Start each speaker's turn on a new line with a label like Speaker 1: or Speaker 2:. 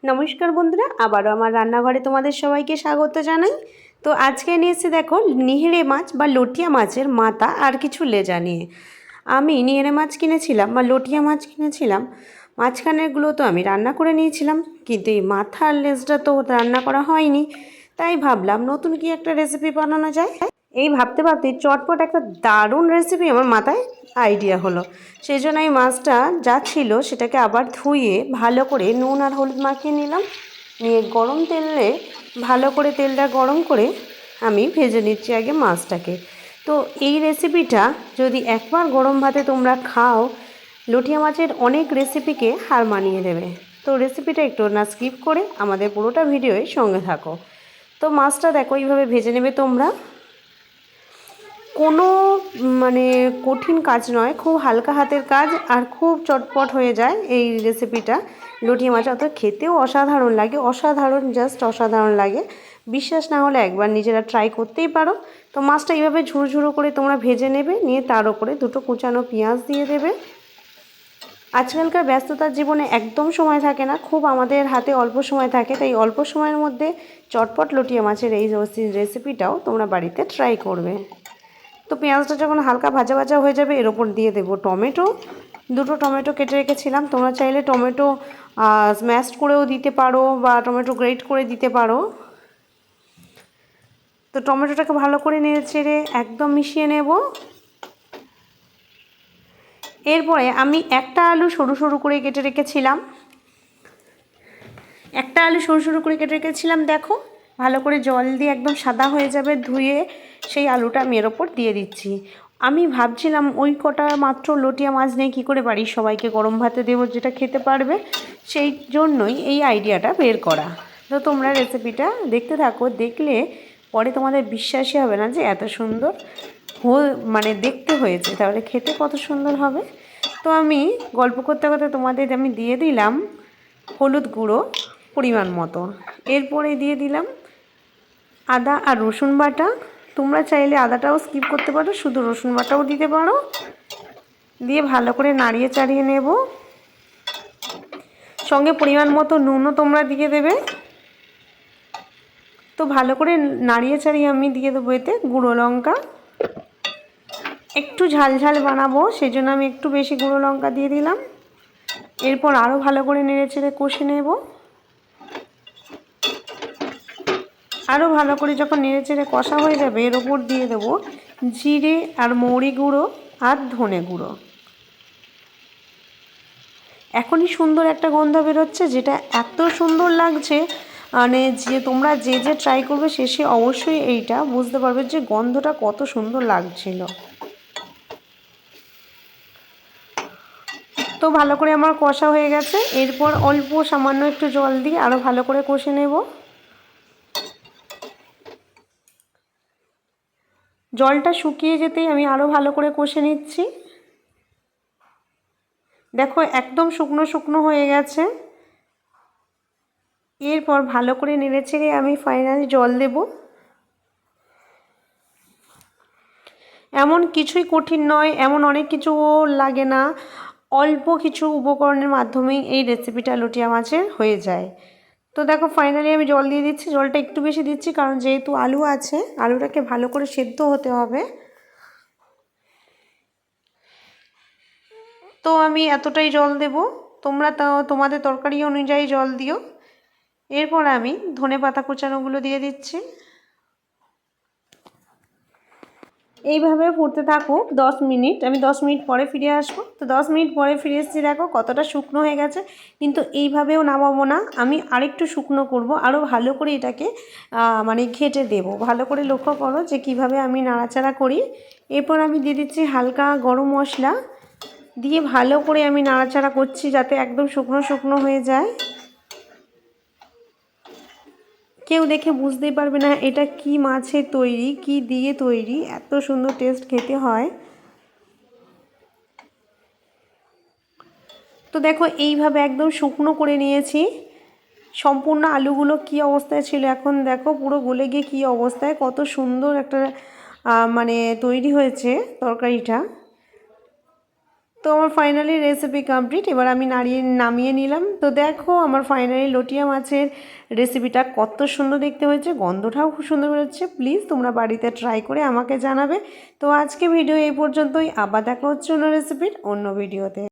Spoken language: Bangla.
Speaker 1: নমস্কার বন্ধুরা, আবারও আমার রান্নাঘরে তোমাদের সবাইকে স্বাগত জানাই। তো আজকে নিয়ে এসে দেখো নিহেরে মাছ বা লটিয়া মাছের মাথা আর কিছু লেজা নিয়ে। আমি নিহেরে মাছ কিনেছিলাম বা লটিয়া মাছ কিনেছিলাম, মাঝখানেরগুলো তো আমি রান্না করে নিয়েছিলাম, কিন্তু এই মাথা আর লেজটা তো রান্না করা হয়নি। তাই ভাবলাম নতুন কি একটা রেসিপি বানানো যায়। এই ভাবতে ভাবতে চটপট একটা দারুণ রেসিপি আমার মাথায় আইডিয়া হলো। সেই জন্য এই মাছটা যা ছিল সেটাকে আবার ধুয়ে ভালো করে নুন আর হলুদ মাখিয়ে নিলাম। নিয়ে গরম তেলে ভালো করে তেলটা গরম করে আমি ভেজে নিচ্ছি আগে মাছটাকে। তো এই রেসিপিটা যদি একবার গরম ভাতে তোমরা খাও, লটিয়া মাছের অনেক রেসিপিকে হার মানিয়ে দেবে। তো রেসিপিটা একটু না স্কিপ করে আমাদের পুরোটা ভিডিওয় সঙ্গে থাকো। তো মাছটা দেখো এইভাবে ভেজে নেবে তোমরা। কোনো মানে কঠিন কাজ নয়, খুব হালকা হাতের কাজ আর খুব চটপট হয়ে যায় এই রেসিপিটা। লটিয়া মাছ অত খেতেও অসাধারণ লাগে, অসাধারণ, জাস্ট অসাধারণ লাগে। বিশ্বাস না হলে একবার নিজেরা ট্রাই করতেই পারো। তো মাছটা এইভাবে ঝুরো ঝুরো করে তোমরা ভেজে নেবে, নিয়ে তার উপরে দুটো কুচানো পেঁয়াজ দিয়ে দেবে। আজকালকার ব্যস্ততার জীবনে একদম সময় থাকে না, খুব আমাদের হাতে অল্প সময় থাকে, তাই অল্প সময়ের মধ্যে চটপট লটিয়া মাছের এই রেসিপিটাও তোমরা বাড়িতে ট্রাই করবে। তো পেঁয়াজটা যখন হালকা ভাজা ভাজা হয়ে যাবে, এর ওপর দিয়ে দেবো টমেটো। দুটো টমেটো কেটে রেখেছিলাম, তোমরা চাইলে টমেটো স্ম্যাশড করেও দিতে পারো বা টমেটো গ্রেট করে দিতে পারো। তো টমেটোটাকে ভালো করে নেড়ে চেড়ে একদম মিশিয়ে নেব। এরপরে আমি একটা আলু সরু সরু করে কেটে রেখেছিলাম, দেখো ভালো করে জল দিয়ে একদম সাদা হয়ে যাবে, ধুয়ে সেই আলুটা আমি এর ওপর দিয়ে দিচ্ছি। আমি ভাবছিলাম ওই কটা মাত্র লটিয়া মাছ নিয়ে কী করে বাড়ির সবাইকে গরম ভাতে দেবো যেটা খেতে পারবে, সেই জন্যই এই আইডিয়াটা বের করা। তো তোমরা রেসিপিটা দেখতে থাকো, দেখলে পরে তোমাদের বিশ্বাসই হবে না যে এত সুন্দর মানে দেখতে হয়েছে, তাহলে খেতে কত সুন্দর হবে। তো আমি গল্প করতে করতে তোমাদের আমি দিয়ে দিলাম হলুদ গুঁড়ো পরিমাণ মতো, এরপরে দিয়ে দিলাম আদা আর রসুন বাটা। তোমরা চাইলে আদাটাও স্কিপ করতে পারো, শুধু রসুন বাটাও দিতে পারো। দিয়ে ভালো করে নাড়িয়ে চাড়িয়ে নেব, সঙ্গে পরিমাণ মতো নুনও তোমরা দিয়ে দেবে। তো ভালো করে নাড়িয়ে চাড়িয়ে আমি দিয়ে দেবো এতে গুঁড়ো লঙ্কা। একটু ঝাল ঝাল বানাবো, সেই জন্য আমি একটু বেশি গুঁড়ো লঙ্কা দিয়ে দিলাম। এরপর আরও ভালো করে নেড়ে চেড়ে কষে নেব। আরও ভালো করে যখন নেড়ে চেড়ে কষা হয়ে যাবে, এর ওপর দিয়ে দেবো জিরে আর মৌরি গুঁড়ো আর ধনে গুঁড়ো। এখনই সুন্দর একটা গন্ধ বেরোচ্ছে, যেটা এত সুন্দর লাগছে, মানে যে তোমরা যে যে ট্রাই করবে শেষে অবশ্যই এইটা বুঝতে পারবে যে গন্ধটা কত সুন্দর লাগছিল। তো ভালো করে আমার কষা হয়ে গেছে, এরপর অল্প সামান্য একটু জল দিয়ে আরও ভালো করে কষে নেব। জলটা শুকিয়ে যেতেই আমি আরও ভালো করে কষে নিচ্ছি। দেখো একদম শুকনো শুকনো হয়ে গেছে। এরপর ভালো করে নেড়ে চেড়ে আমি ফাইনালি জল দেব। এমন কিছুই কঠিন নয়, এমন অনেক কিছু লাগে না, অল্প কিছু উপকরণের মাধ্যমেই এই রেসিপিটা লটিয়া মাছের হয়ে যায়। তো দেখো ফাইনালি আমি জল দিয়ে দিচ্ছি, জলটা একটু বেশি দিচ্ছি কারণ যেহেতু আলু আছে, আলুটাকে ভালো করে সেদ্ধ হতে হবে। তো আমি এতটাই জল দেব, তোমরা তাও তোমাদের তরকারি অনুযায়ী জল দিও। এরপর আমি ধনেপাতা কুচানোগুলো দিয়ে দিচ্ছি। এইভাবে ফুটতে থাকুক 10 মিনিট, আমি 10 মিনিট পরে ফিরে আসবো। তো 10 মিনিট পরে ফিরে এসেছি, দেখো কতটা শুকনো হয়ে গেছে। কিন্তু এইভাবেও নামাবো না, আমি আরেকটু শুকনো করব, আরও ভালো করে এটাকে মানে ঘেটে দেব। ভালো করে লক্ষ্য করো যে কিভাবে আমি নাড়াচাড়া করি। এরপর আমি দিয়ে দিচ্ছি হালকা গরম মশলা, দিয়ে ভালো করে আমি নাড়াচাড়া করছি যাতে একদম শুকনো শুকনো হয়ে যায়। কেউ দেখে বুঝতেই পারবে না এটা কি মাছের তৈরি, কি দিয়ে তৈরি, এত সুন্দর টেস্ট খেতে হয়। তো দেখো এইভাবে একদম শুকনো করে নিয়েছি। সম্পূর্ণ আলুগুলো কি অবস্থায় ছিল, এখন দেখো পুরো গলে গিয়ে কী অবস্থায়, কত সুন্দর একটা মানে তৈরি হয়েছে তরকারিটা। তো আমার ফাইনালি রেসিপি কমপ্লিট। এবার আমি নামিয়ে নিলাম। তো দেখো আমার ফাইনালি লটিয়া মাছের রেসিপিটা কত সুন্দর দেখতে হয়েছে, গন্ধটাও খুব সুন্দর বেরোচ্ছে। প্লিজ তোমরা বাড়িতে ট্রাই করে আমাকে জানাবে। তো আজকে ভিডিও এই পর্যন্তই, আবার দেখা হচ্ছে অন্য রেসিপির অন্য ভিডিওতে।